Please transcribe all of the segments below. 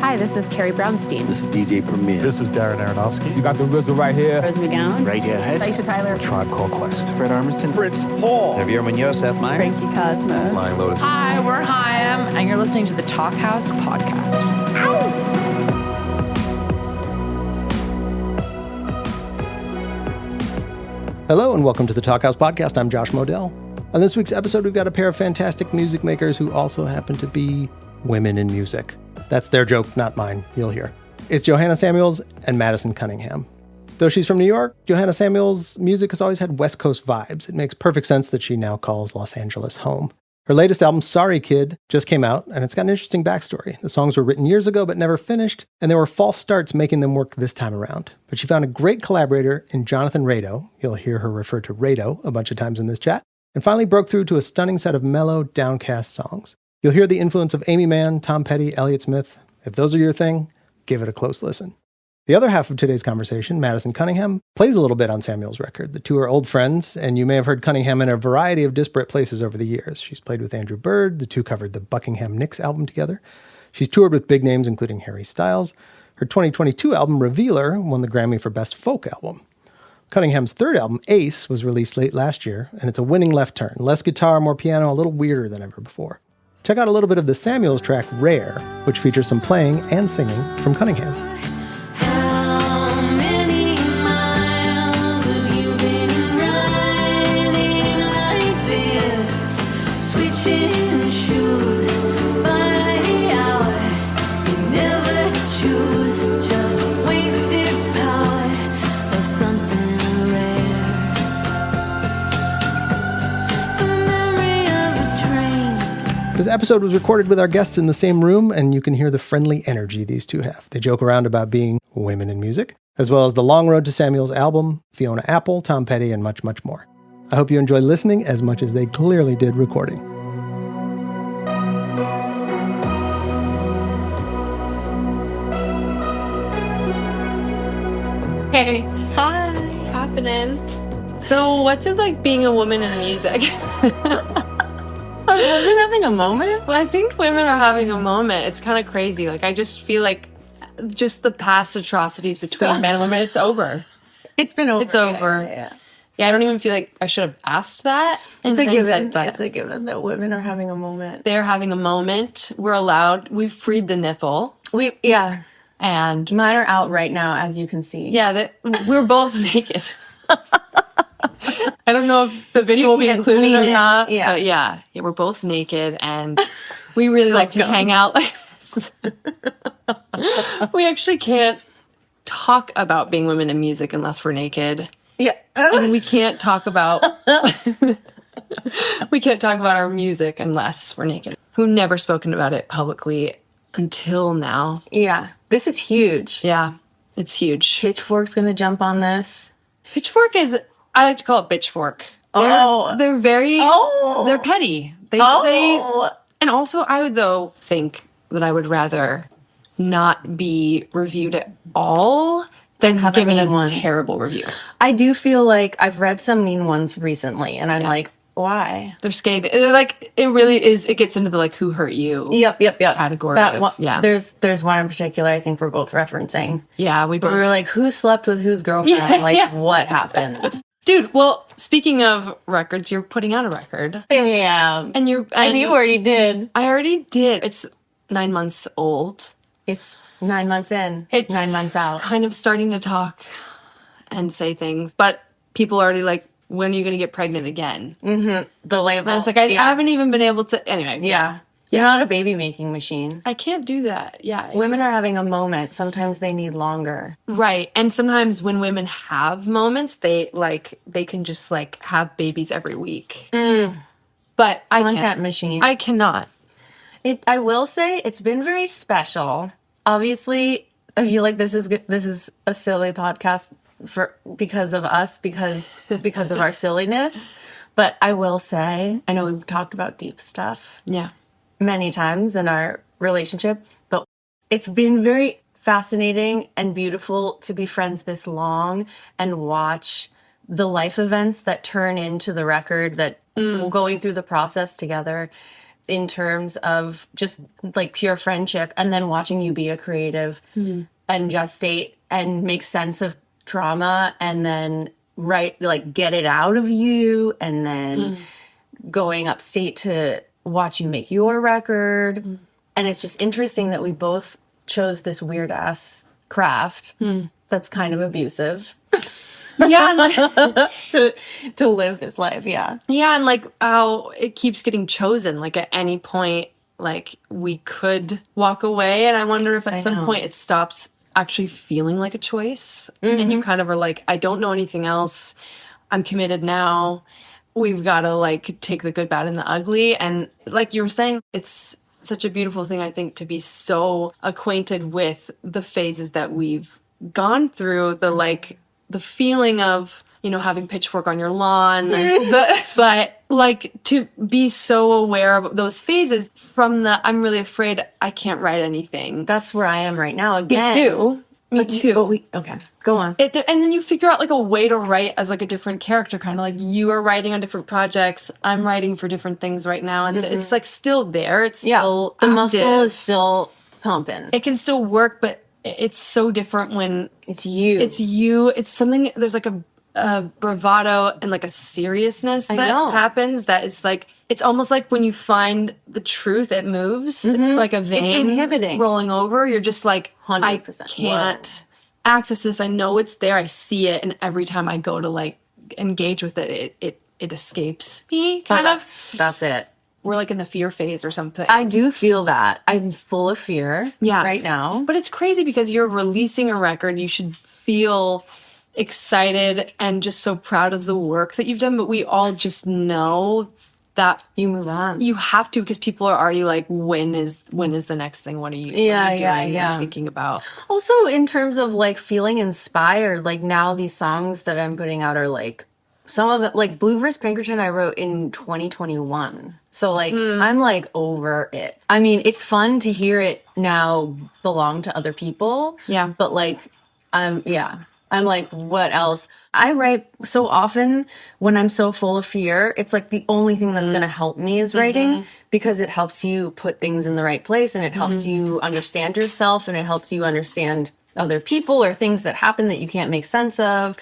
Hi, this is Carrie Brownstein. This is DJ Premier. This is Darren Aronofsky. You got the RZA right here. Rose McGowan. Radiohead. Aisha Tyler. Tribe Called Quest. Fred Armisen. Fritz Paul. Javier Munoz. Seth Meyers. Tracy Cosmos. Flying Lotus. Hi, we're Chaim, and you're listening to the Talkhouse Podcast. Hello and welcome to the Talkhouse Podcast. I'm Josh Modell. On this week's episode, we've got a pair of fantastic music makers who also happen to be women in music. That's their joke, not mine. You'll hear. It's Johanna Samuels and Madison Cunningham. Though she's from New York, Johanna Samuels' music has always had West Coast vibes. It makes perfect sense that she now calls Los Angeles home. Her latest album, Sorry Kid, just came out, and it's got an interesting backstory. The songs were written years ago but never finished, and there were false starts making them work this time around. But she found a great collaborator in Jonathan Rado. You'll hear her refer to Rado a bunch of times in this chat. And finally broke through to a stunning set of mellow, downcast songs. You'll hear the influence of Amy Mann, Tom Petty, Elliott Smith. If those are your thing, give it a close listen. The other half of today's conversation, Madison Cunningham, plays a little bit on Samuel's record. The two are old friends, and you may have heard Cunningham in a variety of disparate places over the years. She's played with Andrew Bird. The two covered the Buckingham Nicks album together. She's toured with big names, including Harry Styles. Her 2022 album, Revealer, won the Grammy for Best Folk Album. Cunningham's third album, Ace, was released late last year, and it's a winning left turn. Less guitar, more piano, a little weirder than ever before. Check out a little bit of the Samuels track, Rare, which features some playing and singing from Cunningham. How many miles have you been riding like this? Switching shoes by the hour. You never choose, just wasted power of something rare. The memory of the trains. This episode was recorded with our guests in the same room, and you can hear the friendly energy these two have. They joke around about being women in music, as well as the long road to Samuel's album, Fiona Apple, Tom Petty, and much, much more. I hope you enjoy listening as much as they clearly did recording. Hey. Hi. What's happening? So, what's it like being a woman in music? Are women having a moment? Well, I think women are having a moment. It's kind of crazy. Like, I just feel like just the past atrocities between men and women, it's over. It's been over. It's over. Yeah, I don't even feel like I should have asked that. It's a given. But It's a given that women are having a moment. they're having a moment. We're allowed. We've freed the nipple. And Mine are out right now, as you can see. yeah, we're both naked. I don't know if the video will be included or not. Yeah. But yeah, we're both naked, and we really like to hang out like this. We actually can't talk about being women in music unless we're naked. Yeah. And we can't talk about our music unless we're naked. We've never spoken about it publicly until now. Yeah. This is huge. Yeah, it's huge. Pitchfork's going to jump on this. Pitchfork is, I like to call it bitchfork. They're very, they're petty. They, and also I would though think that I would rather not be reviewed at all than Have given a mean one. terrible review. I do feel like I've read some mean ones recently, and I'm like, why? They're scathing. Like, it really is, it gets into the like, who hurt you Yep. category. That of- one, yeah. There's one in particular I think we're both referencing. Yeah, we We both. were like, who slept with whose girlfriend? What happened? Dude, well, speaking of records, you're putting out a record. Yeah. And you already did. I already did. It's 9 months old. It's 9 months in. It's 9 months out. Kind of starting to talk and say things, but people are already like, when are you going to get pregnant again? The label. And I was like, I haven't even been able to. Anyway. Yeah. You're not a baby making machine. I can't do that. Yeah. Women are having a moment. Sometimes they need longer. Right. And sometimes when women have moments, they can just like have babies every week. But I Content can't. machine. I cannot. I will say it's been very special. Obviously, I feel like this is a silly podcast because of us, because of our silliness. But I will say, I know we've talked about deep stuff Yeah. many times in our relationship, but it's been very fascinating and beautiful to be friends this long and watch the life events that turn into the record that we're going through the process together. in terms of just like pure friendship, and then watching you be a creative and gestate and make sense of trauma, and then get it out of you, and then going upstate to watch you make your record. And it's just interesting that we both chose this weird ass craft that's kind of abusive. Yeah, and like, to live this life. Yeah. yeah, and like how it keeps getting chosen. Like at any point, like we could walk away, and I wonder if at some point it stops actually feeling like a choice, and you kind of are like, I don't know anything else. I'm committed now. We've got to like take the good, bad, and the ugly. And like you were saying, it's such a beautiful thing, I think, to be so acquainted with the phases that we've gone through, the feeling of, you know, having Pitchfork on your lawn, but like to be so aware of those phases from the, I'm really afraid I can't write anything. That's where I am right now. Again. Me too. Okay, go on. And then you figure out like a way to write as like a different character, kind of like you are writing on different projects. I'm writing for different things right now. And it's like still there. It's still the active. muscle is still pumping. It can still work, but it's so different when It's you. it's you. It's something, there's like a bravado and like a seriousness that know. happens that is like, it's almost like when you find the truth, it moves like a vein inhibiting. rolling over. You're just like, 100%. I can't access this. I know it's there. I see it. And every time I go to like engage with it, it escapes me kind of. That's it. We're like in the fear phase or something. I do feel that. I'm full of fear right now. But it's crazy because you're releasing a record. You should feel excited and just so proud of the work that you've done. But we all just know that You move on. you have to, because people are already like, when is the next thing? What are you, Yeah, what are you yeah, doing yeah. and thinking about? Also, in terms of like feeling inspired, like now these songs that I'm putting out are like some of the, like Blue vs. Pinkerton I wrote in 2021. So like I'm like over it. I mean, it's fun to hear it now belong to other people. Yeah. But like I'm like, what else? I write so often when I'm so full of fear. It's like the only thing that's going to help me is writing, because it helps you put things in the right place, and it helps you understand yourself, and it helps you understand other people or things that happen that you can't make sense of.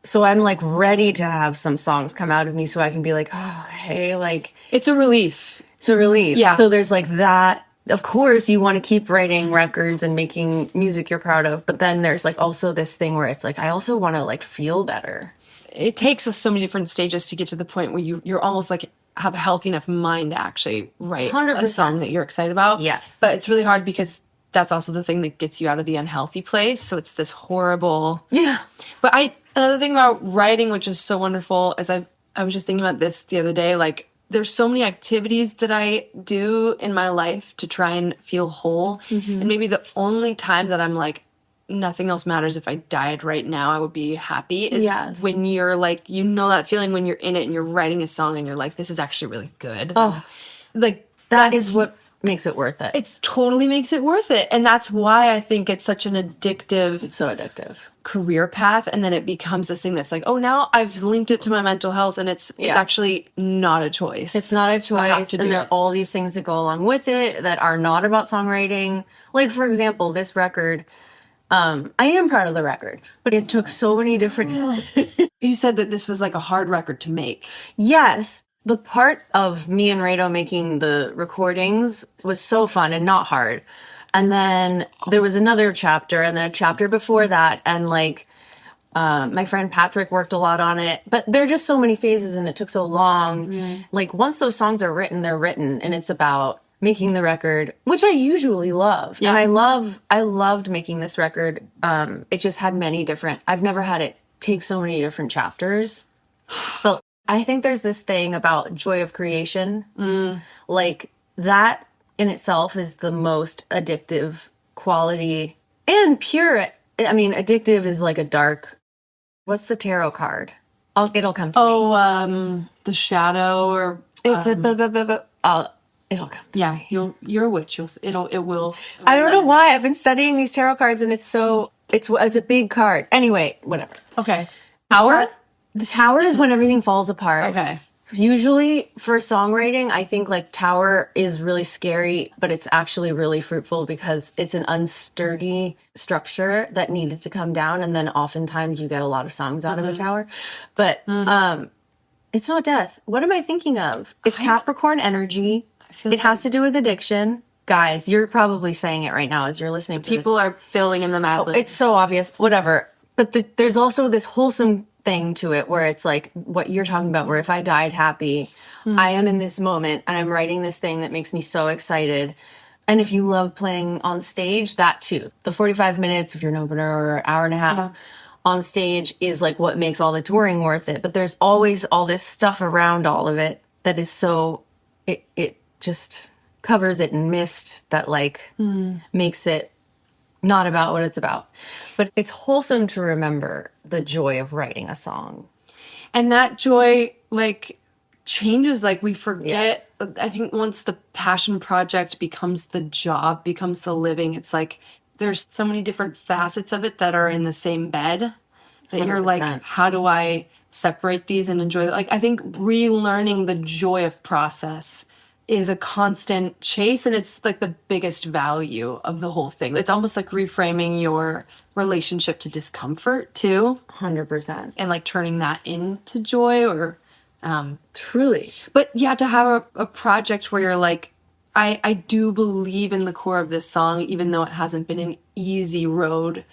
So I'm like ready to have some songs come out of me so I can be like, oh, hey, like It's a relief. it's a relief. Yeah. So there's like that. Of course, you want to keep writing records and making music you're proud of. But then there's like also this thing where it's like, I also want to like feel better. It takes us so many different stages to get to the point where you're almost like have a healthy enough mind to actually write 100%. a song that you're excited about. Yes. But it's really hard because that's also the thing that gets you out of the unhealthy place. So it's this horrible. Yeah. But another thing about writing, which is so wonderful, is I was just thinking about this the other day, like there's so many activities that I do in my life to try and feel whole. And maybe the only time that I'm like, nothing else matters, if I died right now, I would be happy, is when you're like, you know, that feeling when you're in it and you're writing a song and you're like, this is actually really good. Oh, Like that is what makes it worth it. it totally makes it worth it. And that's why I think it's such an addictive It's so addictive. career path. And then it becomes this thing that's like, oh, now I've linked it to my mental health, and it's actually not a choice. It's not a have choice. to do And there it. are all these things that go along with it that are not about songwriting. Like, for example, this record, I am proud of the record, but it took so many different... You said that this was like a hard record to make. Yes. The part of me and Rado making the recordings was so fun and not hard. And then there was another chapter, and then a chapter before that. And like, my friend Patrick worked a lot on it, but there are just so many phases and it took so long. Like once those songs are written, they're written, and it's about making the record, which I usually love. Yeah. And I loved making this record. It just had many different, I've never had it take so many different chapters. But I think there's this thing about joy of creation. Like that in itself is the most addictive quality and pure. I mean, addictive is like a dark, what's the tarot card? It'll come to me. Oh, the shadow, or It's it'll come. yeah, you're a witch. It will. I don't know why I've been studying these tarot cards, and it's a big card. Anyway, whatever. Okay. Tower? The tower is when everything falls apart. Okay. Usually for songwriting, I think like Tower is really scary, but it's actually really fruitful because it's an unsturdy structure that needed to come down. And then oftentimes you get a lot of songs out of a tower. But it's not death. What am I thinking of? It's Capricorn energy. It has to do with addiction. Guys, you're probably saying it right now as you're listening to People this. are filling in the Mad Lib. It's so obvious. Whatever. But there's also this wholesome thing to it where it's like what you're talking about, where if I died happy, I am in this moment and I'm writing this thing that makes me so excited. And if you love playing on stage, that too. The 45 minutes, if you're an opener, or hour and a half on stage is like what makes all the touring worth it. But there's always all this stuff around all of it that is so, it just covers it in mist that like makes it not about what it's about. But it's wholesome to remember the joy of writing a song. And that joy, like, changes. Like, we forget. I think once the passion project becomes the job, becomes the living, it's like there's so many different facets of it that are in the same bed that you're like, 100%. how do I separate these and enjoy them? Like, I think relearning the joy of process is a constant chase, and it's like the biggest value of the whole thing. It's almost like reframing your relationship to discomfort too, 100%. and like turning that into joy. Or Truly. but yeah, to have a project where you're like, I do believe in the core of this song, even though it hasn't been an easy road.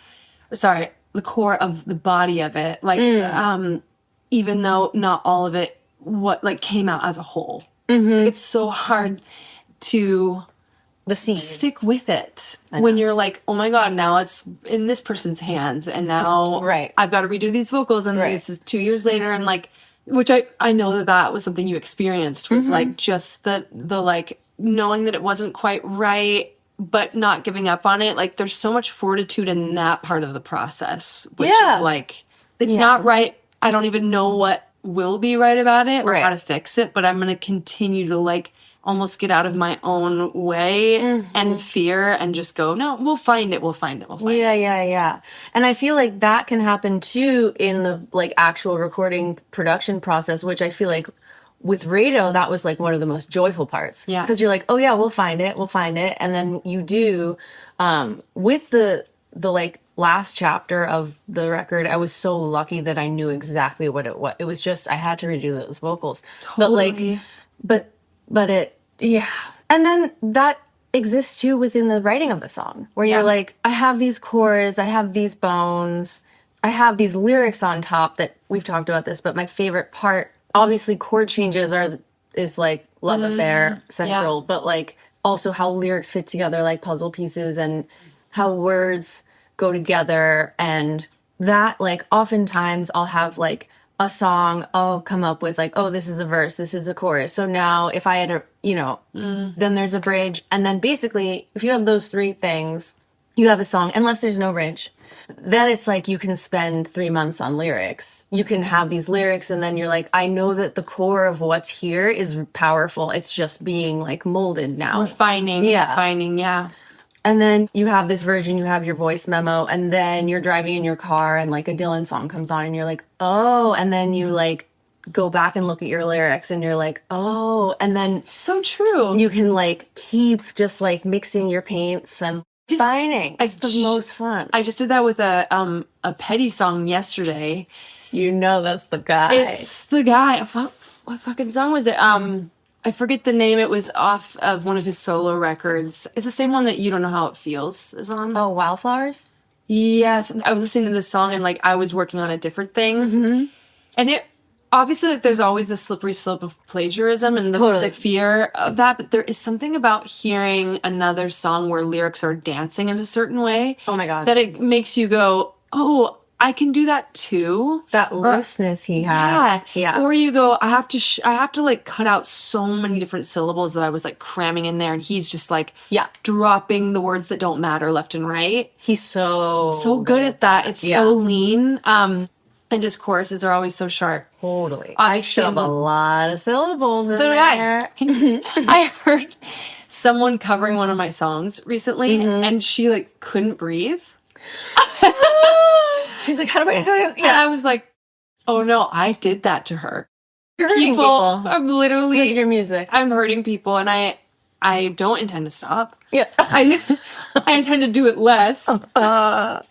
Sorry, the core of the body of it, like even though not all of it came out as a whole. It's so hard to The scene. stick with it when you're like, oh my God, now it's in this person's hands, and now I've got to redo these vocals, and this is 2 years later, and like, which I know that was something you experienced, was like just the like knowing that it wasn't quite right, but not giving up on it. Like, there's so much fortitude in that part of the process, which is like, it's not right. I don't even know what will be right about it or how to fix it, but I'm going to continue to like almost get out of my own way and fear and just go, no, we'll find it. Yeah. And I feel like that can happen too in the like actual recording production process, which I feel like with radio, that was like one of the most joyful parts. Yeah. Because you're like, oh yeah, we'll find it. And then you do, with the like last chapter of the record, I was so lucky that I knew exactly what it was. It was just, I had to redo those vocals. Totally. But it, yeah. And then that exists too within the writing of the song, where you're like, I have these chords, I have these bones, I have these lyrics on top that we've talked about this, but my favorite part, obviously chord changes is like love affair central, but like also how lyrics fit together like puzzle pieces and how words go together. And that like oftentimes I'll have like a song, I'll come up with like, oh, this is a verse, this is a chorus. So now if I had a, then there's a bridge. And then basically if you have those three things, you have a song, unless there's no bridge. Then it's like you can spend 3 months on lyrics. You can have these lyrics and then you're like, I know that the core of what's here is powerful. It's just being like molded now. Refining. And then you have this version, you have your voice memo, and then you're driving in your car and like a Dylan song comes on and you're like, oh, and then you like go back and look at your lyrics and you're like, oh, and then So true. you can like keep just like mixing your paints and refining. It's the most fun. I just did that with a Petty song yesterday. You know that's the guy. It's the guy. What fucking song was it? I forget the name. It was off of one of his solo records. It's the same one that You Don't Know How It Feels is on. Oh, Wildflowers? Yes. I was listening to this song and like I was working on a different thing. And it obviously like, there's always the slippery slope of plagiarism and the fear of that. But there is something about hearing another song where lyrics are dancing in a certain way. Oh my God. That it makes you go, oh, I can do that too. That looseness he has. Yeah. Or you go, I have to like cut out so many different syllables that I was like cramming in there, and he's just like dropping the words that don't matter left and right. He's so good at that. It's so lean. And his choruses are always so sharp. Totally. I I shove a lot of syllables in So did there. I heard someone covering one of my songs recently, and she like couldn't breathe. She's like, how do I do it? And I was like, oh no, I did that to her. You're hurting people. I'm literally With your music. I'm hurting people, and I don't intend to stop. Yeah. I intend to do it less. But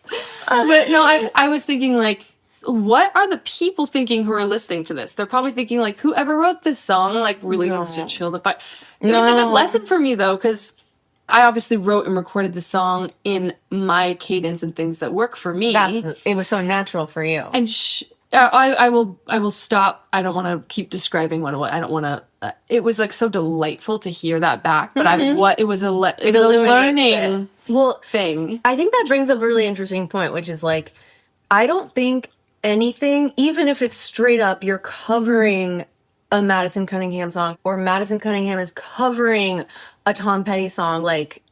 no, I was thinking, like, what are the people thinking who are listening to this? They're probably thinking, like, whoever wrote this song, like, really wants to chill the fight. It was a good lesson for me, though, because I obviously wrote and recorded the song in my cadence and things that work for me. It was so natural for you. And I will stop. I don't want to keep describing what it was. I don't want to. It was like so delightful to hear that back. But it was a learning thing. I think that brings up a really interesting point, which is like, I don't think anything, even if it's straight up, you're covering a Madison Cunningham song, or Madison Cunningham is covering a Tom Petty song. Like,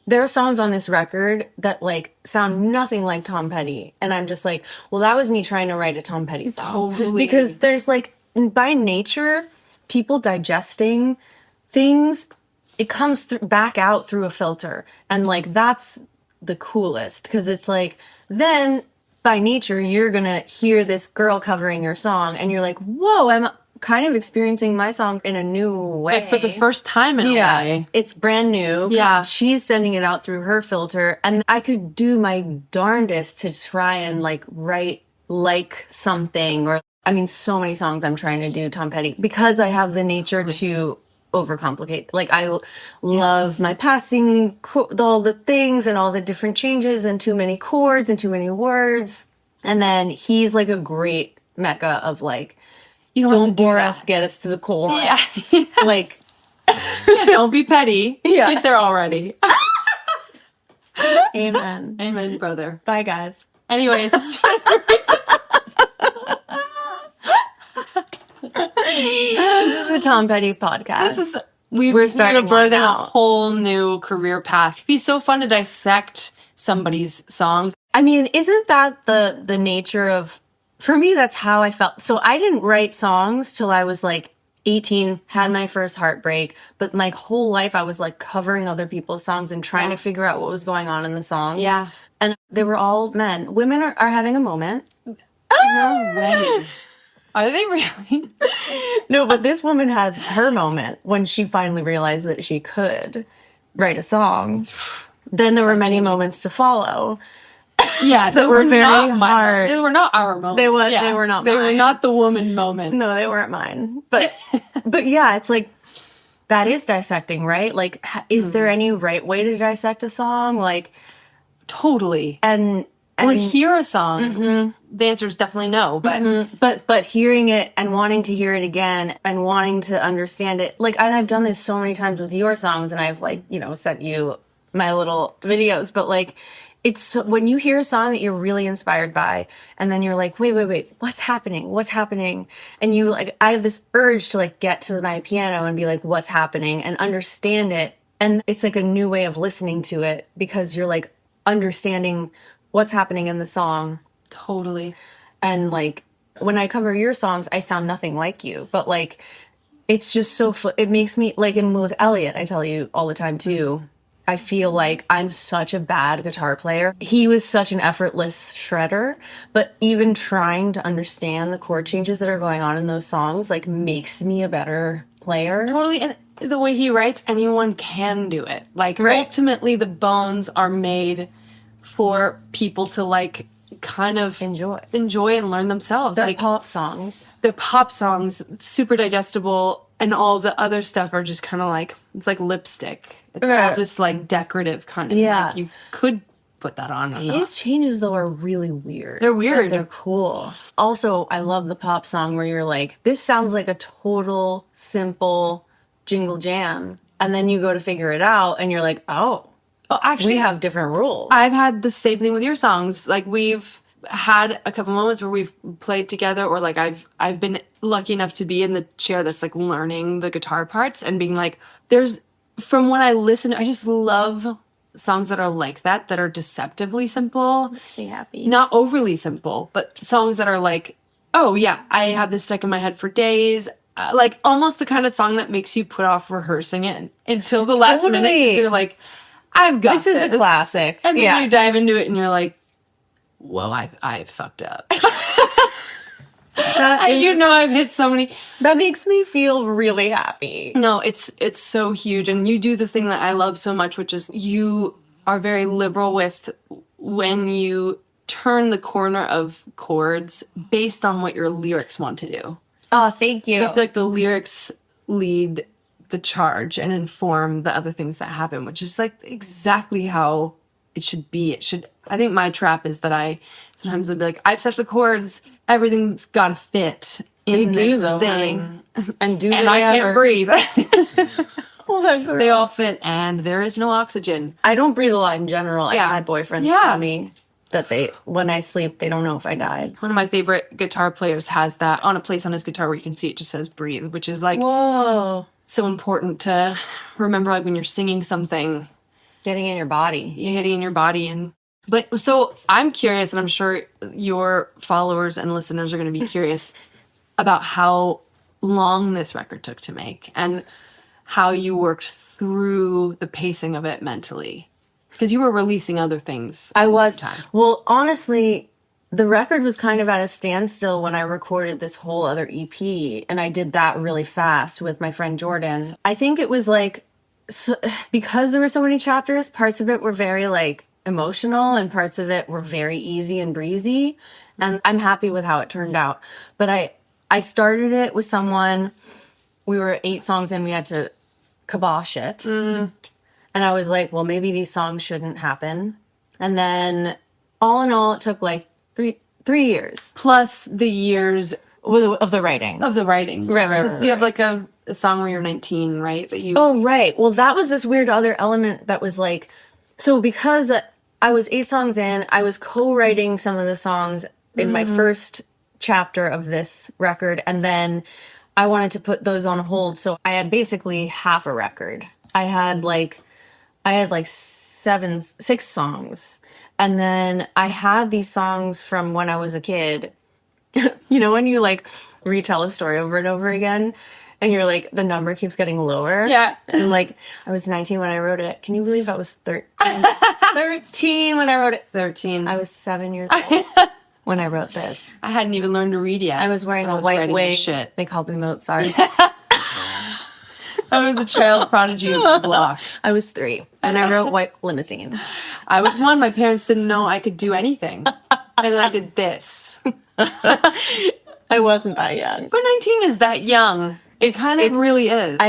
there are songs on this record that like sound nothing like Tom Petty. And I'm just like, well, that was me trying to write a Tom Petty song. Totally. Because there's like, by nature, people digesting things, it comes back out through a filter. And like, that's the coolest. Because it's like, then by nature, you're going to hear this girl covering your song. And you're like, whoa, I'm kind of experiencing my song in a new way. Like for the first time in a way. It's brand new. Yeah. She's sending it out through her filter. And I could do my darndest to try and like write like something, or I mean, so many songs I'm trying to do Tom Petty because I have the nature to overcomplicate. Like, I love my passing, all the things and all the different changes and too many chords and too many words. And then he's like a great mecca of like, You don't bore us, get us to the core. Yes. Like, don't be petty. Yeah. Get there already. amen. Amen, brother. Bye, guys. Anyways, This is a Tom Petty podcast. we're starting birthing one a now. whole new career path. It'd be so fun to dissect somebody's songs. I mean, isn't that the nature of, for me, that's how I felt. So I didn't write songs till I was like 18, had my first heartbreak, but my whole life I was like covering other people's songs and trying to figure out what was going on in the songs. Yeah. And they were all men. Women are having a moment. No way. Are they really? No, but this woman had her moment when she finally realized that she could write a song. Then there were many moments to follow. Yeah, that were very hard. They were not our moment. They were not They were mine. not the woman moment. No, they weren't mine. But yeah, it's like, that is dissecting, right? Like, is there any right way to dissect a song? Like, Totally. and Or hear a song. The answer is definitely no. but hearing it and wanting to hear it again and wanting to understand it. Like, and I've done this so many times with your songs, and I've like, sent you my little videos, but like, it's when you hear a song that you're really inspired by, and then you're like, wait, what's happening? And you like, I have this urge to like get to my piano and be like, what's happening, and understand it. And it's like a new way of listening to it because you're like understanding what's happening in the song. Totally. And like, when I cover your songs, I sound nothing like you, but like, it's just so, it makes me like, and with Elliot, I tell you all the time too, I feel like I'm such a bad guitar player. He was such an effortless shredder, but even trying to understand the chord changes that are going on in those songs, like, makes me a better player. Totally. And the way he writes, anyone can do it. Like, ultimately, the bones are made for people to, like, kind of enjoy and learn themselves. They're like pop songs. They're pop songs, super digestible, and all the other stuff are just kind of like, it's like lipstick. It's all just like decorative kind of. Yeah. Like, you could put that on. His changes, though, are really weird. They're weird. But they're cool. Also, I love the pop song where you're like, this sounds like a total simple jingle jam. And then you go to figure it out and you're like, oh, actually, we have different rules. I've had the same thing with your songs. Like, we've had a couple moments where we've played together, or like I've been lucky enough to be in the chair that's like learning the guitar parts and being like, from when I listen, I just love songs that are like that are deceptively simple. Makes me happy. Not overly simple, but songs that are like, oh yeah, I have this stuck in my head for days. Like, almost the kind of song that makes you put off rehearsing it until the last minute. You're like, I've got this. This is a classic. And then you dive into it and you're like, whoa, I fucked up. You know, I've hit so many. That makes me feel really happy. No, it's so huge. And you do the thing that I love so much, which is you are very liberal with when you turn the corner of chords based on what your lyrics want to do. Oh, thank you. I feel like the lyrics lead the charge and inform the other things that happen, which is like exactly how it should be. I think my trap is that I sometimes would be like, I've set the chords, everything's got to fit in this thing. And and I can't breathe. Well, that girl. They all fit and there is no oxygen. I don't breathe a lot in general. Yeah. I had boyfriends Yeah. tell me that when I sleep, they don't know if I died. One of my favorite guitar players has that on a place on his guitar where you can see it just says breathe, which is like Whoa. so important to remember, like when you're singing something, Getting in your body. you're getting in your body. But so I'm curious, and I'm sure your followers and listeners are going to be curious about how long this record took to make and how you worked through the pacing of it mentally. Because you were releasing other things. I at the was. same time. Well, honestly, the record was kind of at a standstill when I recorded this whole other EP. And I did that really fast with my friend Jordan. I think it was like, because there were so many chapters, parts of it were very like emotional and parts of it were very easy and breezy. And I'm happy with how it turned out. But I started it with someone, we were 8 songs in, we had to kibosh it. And I was like, well, maybe these songs shouldn't happen. And then all in all, it took like three years Plus the years of the writing. of the writing. Right. Because you have like a song where you're 19, right? That you. Oh, right. Well, that was this weird other element that was like, so because I was 8 songs in, I was co-writing some of the songs in my first chapter of this record. And then I wanted to put those on hold. So I had basically half a record. I had like 6 songs. And then I had these songs from when I was a kid. You know, when you like retell a story over and over again and you're like, the number keeps getting lower. Yeah. And like, I was 19 when I wrote it. Can you believe I was 13? 13 when I wrote it. 13. I was 7 years old when I wrote this. I hadn't even learned to read yet. I was wearing I a was white writing wig. this shit. They called me Mozart. I was a child prodigy of the block. I was 3 and I wrote White Limousine. I was 1. My parents didn't know I could do anything. And then I did this. I wasn't that young. But 19 is that young. It kind of really is.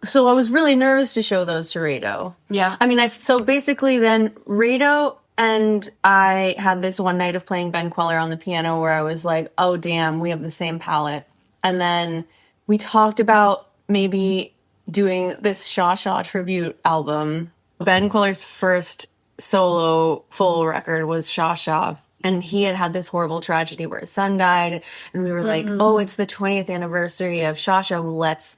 So I was really nervous to show those to Rado. Yeah. I mean, so basically then Rado and I had this one night of playing Ben Queller on the piano where I was like, oh, damn, we have the same palette. And then we talked about maybe doing this Sha Sha tribute album. Ben Queller's first solo full record was Sha Sha. And he had this horrible tragedy where his son died. And we were like, oh, it's the 20th anniversary of Sha Sha. Let's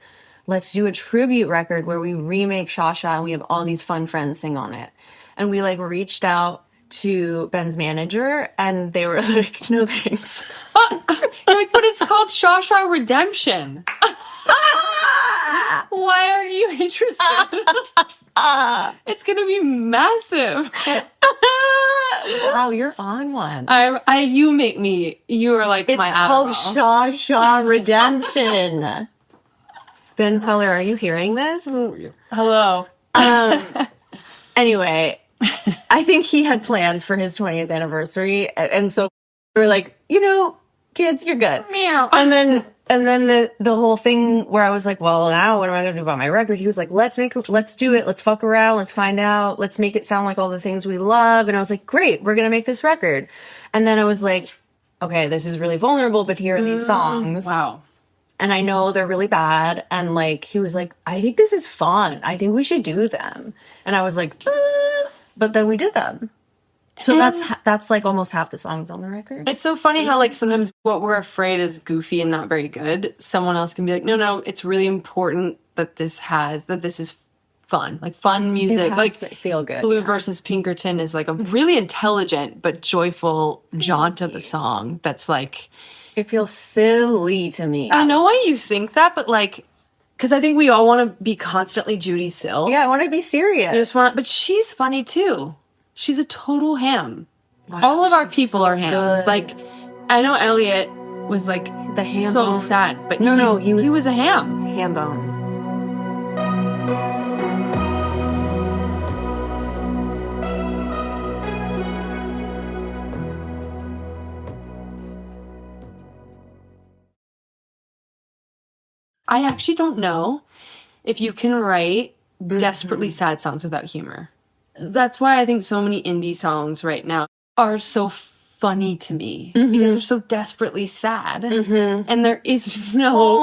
do a tribute record where we remake Sha Sha and we have all these fun friends sing on it. And we like reached out to Ben's manager and they were like, no thanks. You're like, but it's called Sha Sha Redemption. Why are you interested? It's going to be massive. Wow, you're on one. You make me, you are like It's my called Adderall. Sha Sha Redemption. Ben Queller, are you hearing this? Hello. Anyway, I think he had plans for his 20th anniversary. And so we were like, kids, you're good. Meow. And then the whole thing where I was like, well, now what am I going to do about my record? He was like, let's do it. Let's fuck around. Let's find out. Let's make it sound like all the things we love. And I was like, great, we're going to make this record. And then I was like, okay, this is really vulnerable, but here are these songs. Wow. And I know they're really bad. And like, he was like, I think this is fun. I think we should do them. And I was like, but then we did them. So that's like almost half the songs on the record. It's so funny how like sometimes what we're afraid is goofy and not very good. Someone else can be like, no, it's really important that this is fun, like fun music, has like to feel good. Blue versus Pinkerton is like a really intelligent but joyful jaunt of a song. That's like, It feels silly to me. I know why you think that, but like, because I think we all want to be constantly Judy Sill. Yeah, I want to be serious. But she's funny too. She's a total ham. All of our people are hams. good. Like, I know Elliot was like The ham so bone. sad. But No, he was a ham. ham bone. I actually don't know if you can write desperately sad songs without humor. That's why I think so many indie songs right now are so funny to me because they're so desperately sad, and there is no.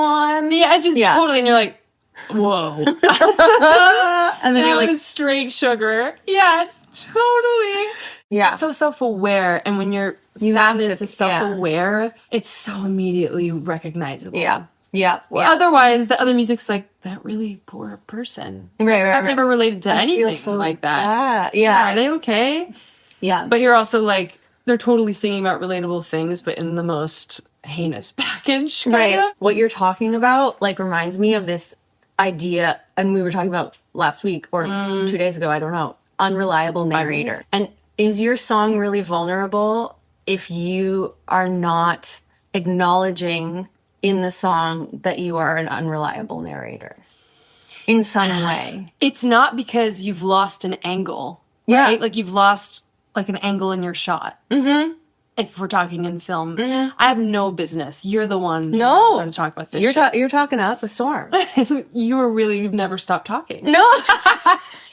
Yeah, it's just totally, and you're like, whoa, And then that you're like, was straight sugar. Yeah, totally. yeah. So self-aware, and when you're You sad have to- and it's self-aware, it's so immediately recognizable. Yeah. Otherwise, the other music's like, that really poor person. Right. I've never related to I feel anything so like that. bad. Yeah. Are they okay? Yeah. But you're also like, they're totally singing about relatable things, but in the most heinous package. Kinda. Right. What you're talking about, like, reminds me of this idea, and we were talking about last week or 2 days ago, I don't know, unreliable narrator. And is your song really vulnerable if you are not acknowledging in the song that you are an unreliable narrator in some way? It's not because you've lost an angle. Yeah. Right? Like you've lost like an angle in your shot. Mm-hmm. If we're talking in film, I have no business. You're the one who started to talk about this. You're talking up a storm. You've never stopped talking. No.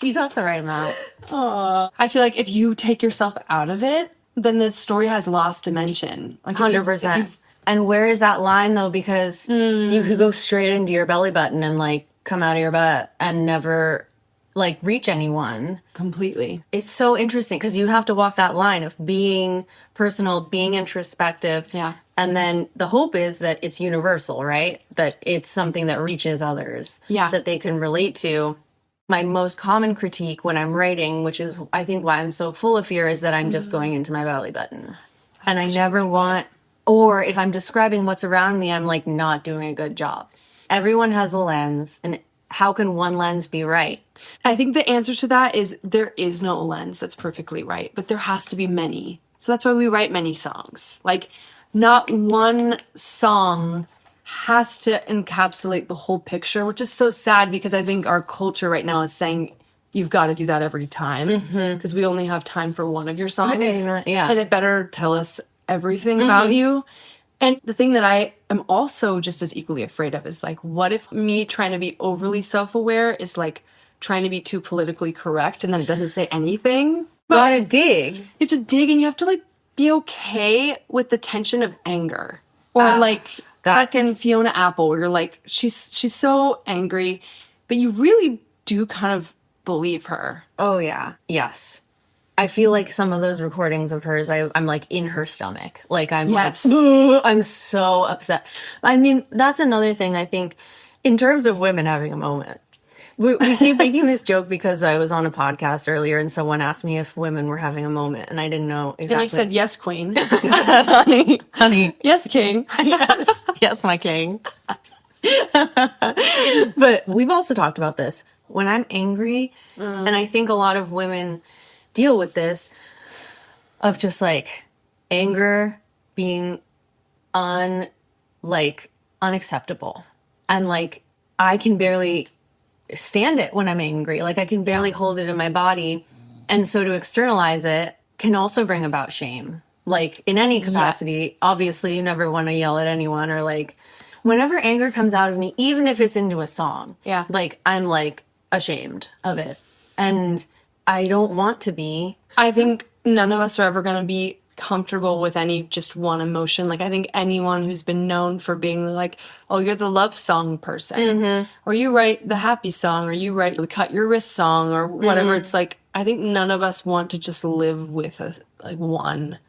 You talk the right amount. I feel like if you take yourself out of it, then the story has lost dimension. Like 100%. And where is that line though? Because you could go straight into your belly button and like come out of your butt and never like reach anyone. Completely. It's so interesting because you have to walk that line of being personal, being introspective. Yeah. And then the hope is that it's universal, right? That it's something that reaches others. Yeah. That they can relate to. My most common critique when I'm writing, which is I think why I'm so full of fear, is that I'm just going into my belly button. And I never want, or if I'm describing what's around me, I'm like not doing a good job. Everyone has a lens, and how can one lens be right? I think the answer to that is there is no lens that's perfectly right, but there has to be many. So that's why we write many songs. Like, not one song has to encapsulate the whole picture, which is so sad because I think our culture right now is saying you've got to do that every time because we only have time for one of your songs. Yeah. And it better tell us everything about you. And the thing that I am also just as equally afraid of is like, what if me trying to be overly self-aware is like trying to be too politically correct and then it doesn't say anything? Gotta dig. You have to dig and you have to like be okay with the tension of anger. Or like fucking Fiona Apple where you're like, she's so angry, but you really do kind of believe her. Oh, yeah. Yes. I feel like some of those recordings of hers, I'm like in her stomach. Like I'm Yes. like, I'm so upset. I mean, that's another thing I think in terms of women having a moment. We keep making this joke because I was on a podcast earlier and someone asked me if women were having a moment and I didn't know exactly. And I said, yes, queen. honey, Yes, king. yes, my king. But we've also talked about this. When I'm angry, and I think a lot of women deal with this, of just like anger being unacceptable. And like I can barely stand it when I'm angry. Like I can barely hold it in my body. And so to externalize it can also bring about shame. Like in any capacity, obviously you never want to yell at anyone or like whenever anger comes out of me, even if it's into a song, like I'm like ashamed of it. And I don't want to be. I think none of us are ever going to be comfortable with any just one emotion. Like I think anyone who's been known for being like, oh, you're the love song person, or you write the happy song, or you write the cut your wrist song, or whatever. It's like I think none of us want to just live with one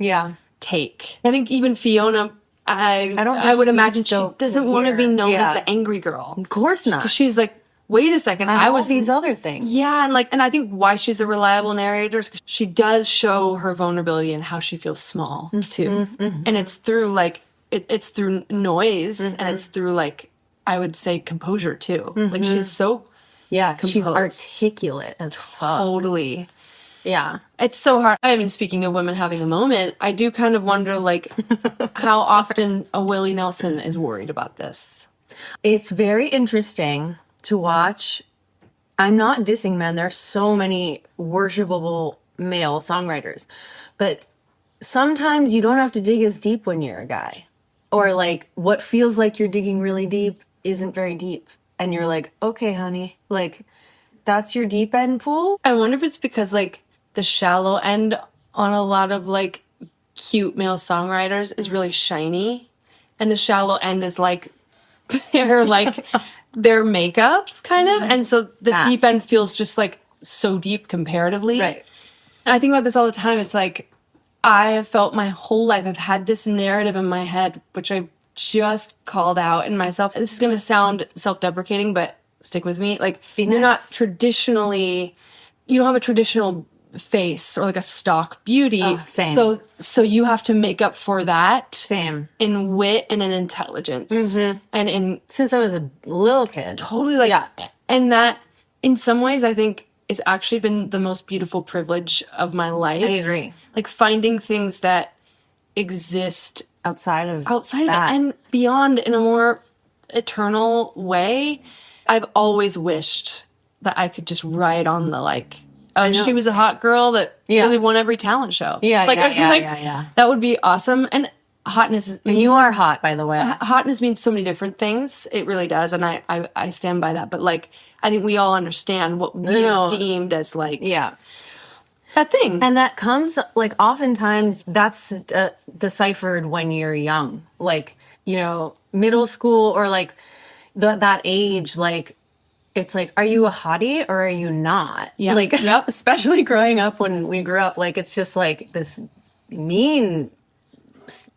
take. I think even Fiona, I would imagine she doesn't want to be known as the angry girl. Of course not. She's like, wait a second, I was these other things. Yeah, and I think why she's a reliable narrator is 'cause she does show her vulnerability and how she feels small too, and it's through like it's through noise and it's through like I would say composure too. Like she's so she's articulate as fuck. Totally. Yeah. It's so hard. I mean, speaking of women having a moment, I do kind of wonder, like, how often a Willie Nelson is worried about this. It's very interesting to watch. I'm not dissing men. There are so many worshipable male songwriters. But sometimes you don't have to dig as deep when you're a guy. Or like what feels like you're digging really deep isn't very deep. And you're like, okay, honey, like that's your deep end pool. I wonder if it's because, like, the shallow end on a lot of, like, cute male songwriters is really shiny. And the shallow end is, like, their makeup, kind of. And so the deep end feels just, like, so deep comparatively. Right. And I think about this all the time. It's like, I have felt my whole life, I've had this narrative in my head, which I just called out in myself. This is going to sound self-deprecating, but stick with me. Like, you're not traditionally, you don't have a traditional face or like a stock beauty. Oh, same. So you have to make up for that. Same. In wit and in intelligence. Mm-hmm. And in... Since I was a little kid. Totally, like... Yeah. And that, in some ways, I think, it's actually been the most beautiful privilege of my life. I agree. Like, finding things that exist outside of it and beyond in a more eternal way. I've always wished that I could just ride on the, like, oh, she was a hot girl that really won every talent show. Yeah, like, I feel like that would be awesome. And hotness is... And you are hot, by the way. Hotness means so many different things. It really does. And I stand by that. But, like, I think we all understand what we deemed as, like... Yeah. That thing. And that comes, like, oftentimes that's deciphered when you're young. Like, you know, middle school or, like, that age, like, it's like, are you a hottie or are you not? Yeah. Like, especially growing up when we grew up, like, it's just, like, this mean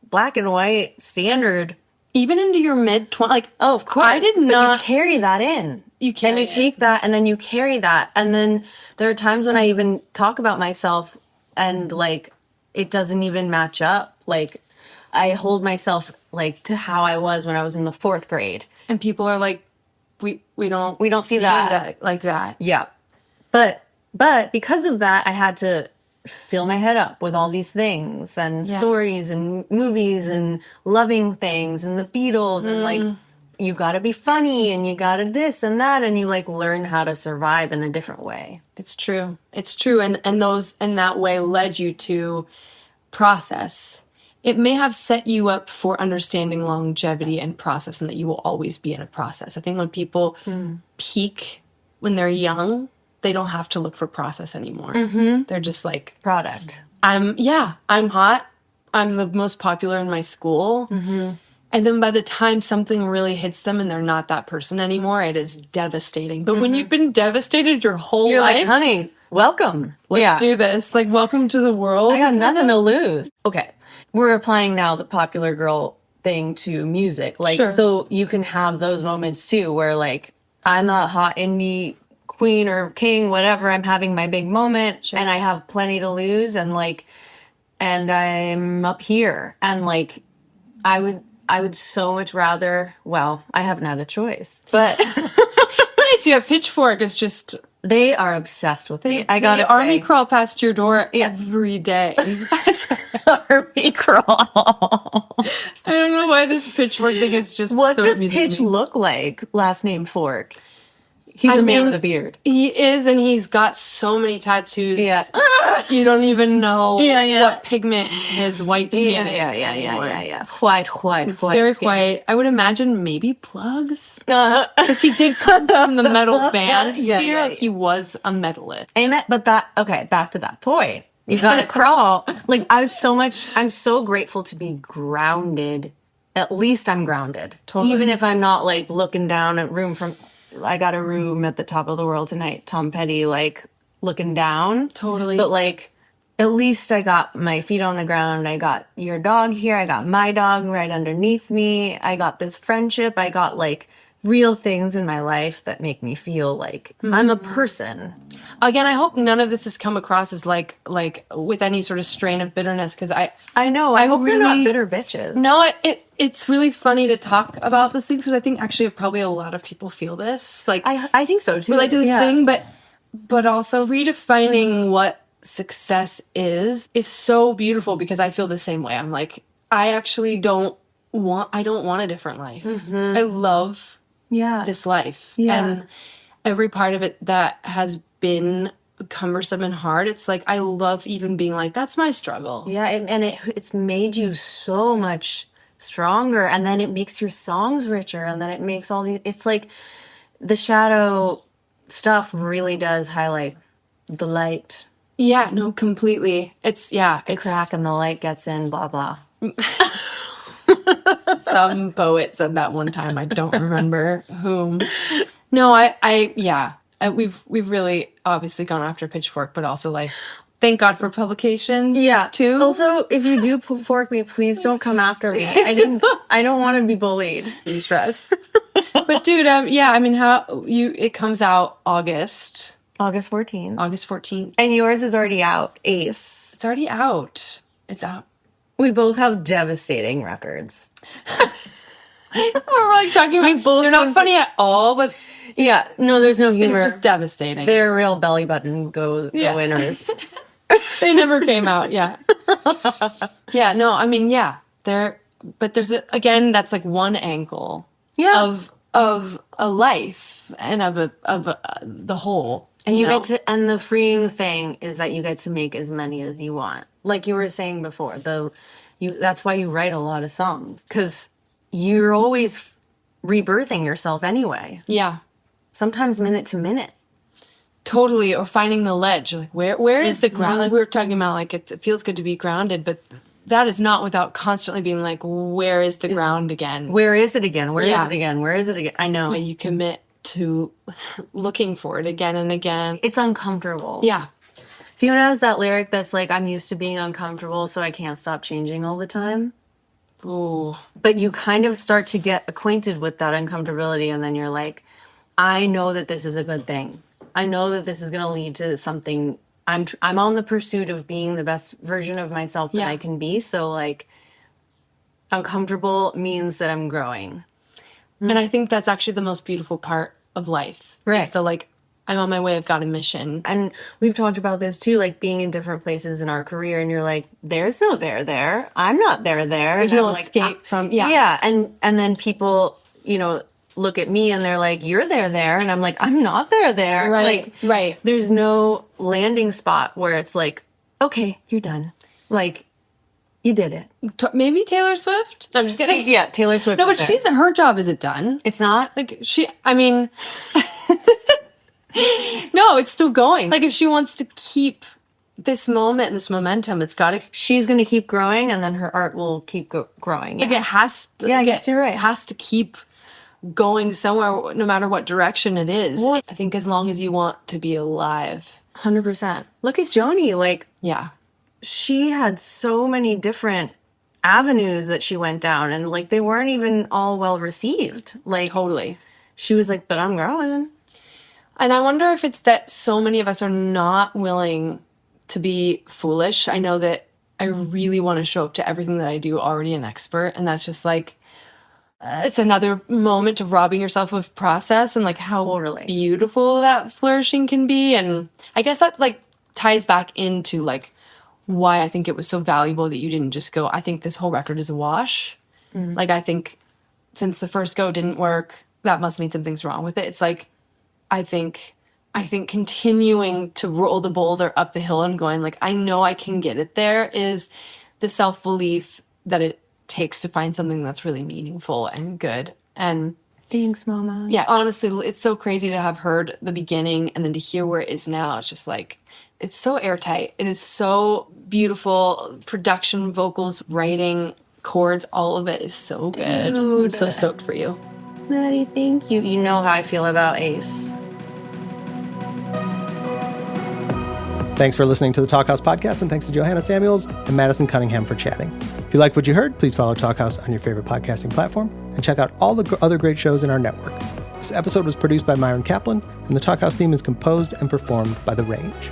black and white standard. Even into your mid-20s. Like, oh, of course. I did not... you carry that in. You carry and you take that and then you carry that. And then there are times when I even talk about myself and, like, it doesn't even match up. Like, I hold myself, like, to how I was when I was in the 4th grade. And people are like, we don't see that like that. Yeah. But because of that, I had to fill my head up with all these things and stories and movies and loving things and the Beatles and, like, you gotta be funny and you gotta this and that, and you, like, learn how to survive in a different way. It's true. It's true. And those in that way led you to process. It may have set you up for understanding longevity and process, and that you will always be in a process. I think when people peak when they're young, they don't have to look for process anymore. Mm-hmm. They're just like, product. I'm hot. I'm the most popular in my school. Mm-hmm. And then by the time something really hits them and they're not that person anymore, it is devastating. But when you've been devastated your whole You're life, like, honey, welcome. Let's do this. Like, welcome to the world. I got nothing to lose. Okay. We're applying now the popular girl thing to music. Like, so you can have those moments too, where, like, I'm a hot indie queen or king, whatever. I'm having my big moment and I have plenty to lose. And, like, and I'm up here and, like, I would so much rather, well, I haven't had a choice, but nice. You have Pitchfork is just, they are obsessed with me. I gotta say. Army crawl past your door every day. Army crawl. I don't know why this Pitchfork thing is just what so does amusing Pitch to me. look like? Last name Fork. He's a man with a beard. He is, and he's got so many tattoos. Yeah. You don't even know Yeah. what pigment his white skin is. Yeah. White. Very skin. white. I would imagine maybe plugs. Because he did come from the metal band sphere. Like, he was a metalist. Amen. But back to that point. You gotta crawl. Like, I'm so grateful to be grounded. At least I'm grounded. Totally. Even if I'm not, like, looking down at I got a room at the top of the world tonight, Tom Petty, like, looking down. Totally. But, like, at least I got my feet on the ground. I got your dog here. I got my dog right underneath me. I got this friendship. I got, like, real things in my life that make me feel like I'm a person. Again, I hope none of this has come across as like with any sort of strain of bitterness, because I know. I hope really, you're not bitter bitches. No, it's really funny to talk about those things, because I think actually probably a lot of people feel this. Like, I think so too. Relate to this thing, but also redefining what success is so beautiful, because I feel the same way. I'm like, I actually don't want a different life. I love this life. And every part of it that has been cumbersome and hard, it's like, I love even being like, that's my struggle. Yeah, and it's made you so much stronger, and then it makes your songs richer, and then it makes all these, it's like the shadow stuff really does highlight the light. Yeah, no, completely. It's Crack and the light gets in, blah blah. Some poet said that one time. I don't remember whom. No, we've really obviously gone after Pitchfork, but also like, thank God for publication. Yeah, too. Also, if you do fork me, please don't come after me. I don't want to be bullied. Stress. But dude, I mean, it comes out August 14th. And yours is already out, Ace. It's already out. It's out. We both have devastating records. We're like talking about, they're not funny at all, but Yeah, no, there's no humor. it's devastating. They're real belly button go winners. They never came out. Yeah. Yeah. No, I mean, yeah, but there's again, that's like one angle of a life and of the whole. And you get to, and the freeing thing is that you get to make as many as you want. Like you were saying before, that's why you write a lot of songs, because you're always rebirthing yourself anyway. Yeah. Sometimes minute to minute. Totally. Or finding the ledge. Like where is the ground? Like we were talking about, like it feels good to be grounded, but that is not without constantly being like, where is the ground again? Where is it again? Where is it again? Where is it again? I know. You commit to looking for it again and again. It's uncomfortable. Yeah. Fiona has that lyric that's like, I'm used to being uncomfortable, so I can't stop changing all the time. Ooh. But you kind of start to get acquainted with that uncomfortability, and then you're like, I know that this is a good thing. I know that this is going to lead to something. I'm on the pursuit of being the best version of myself that I can be. So like, uncomfortable means that I'm growing. And I think that's actually the most beautiful part of life. Right. It's the like, I'm on my way, I've got a mission. And we've talked about this too, like being in different places in our career, and you're like, there's no there. I'm not there. There's and no I'm escape like, from, Yeah. And then people, look at me and they're like, you're there. And I'm like, I'm not there. Right. Like, right. There's no landing spot where it's like, okay, you're done. Like, you did it. Maybe Taylor Swift? I'm just kidding. Yeah, Taylor Swift. No, but her job isn't done. It's not? Like, no, it's still going. Like, if she wants to keep this moment and this momentum, it's got to... She's going to keep growing, and then her art will keep growing. Like, it has... Yeah, I guess you're right. It has to keep going somewhere, no matter what direction it is. Well, I think as long as you want to be alive. 100%. Look at Joni. Like, yeah. She had so many different avenues that she went down, and like they weren't even all well received. Like, totally. She was like, but I'm growing. And I wonder if it's that so many of us are not willing to be foolish. I know that I really want to show up to everything that I do already an expert, and that's just like, it's another moment of robbing yourself of process and like how beautiful that flourishing can be. And I guess that like ties back into like why I think it was so valuable that you didn't just go, I think this whole record is a wash. Like, I think since the first go didn't work, that must mean something's wrong with it. It's like, I think continuing to roll the boulder up the hill and going like, I know I can get it there, is the self-belief that it takes to find something that's really meaningful and good. And thanks, Mama. Yeah, honestly, it's so crazy to have heard the beginning and then to hear where it is now. It's just like, it's so airtight. It is so beautiful. Production, vocals, writing, chords, all of it is so good. I'm so stoked for you. Maddie, thank you. You know how I feel about Ace. Thanks for listening to the Talkhouse Podcast, and thanks to Johanna Samuels and Madison Cunningham for chatting. If you like what you heard, please follow Talkhouse on your favorite podcasting platform and check out all the other great shows in our network. This episode was produced by Myron Kaplan, and the Talkhouse theme is composed and performed by The Range.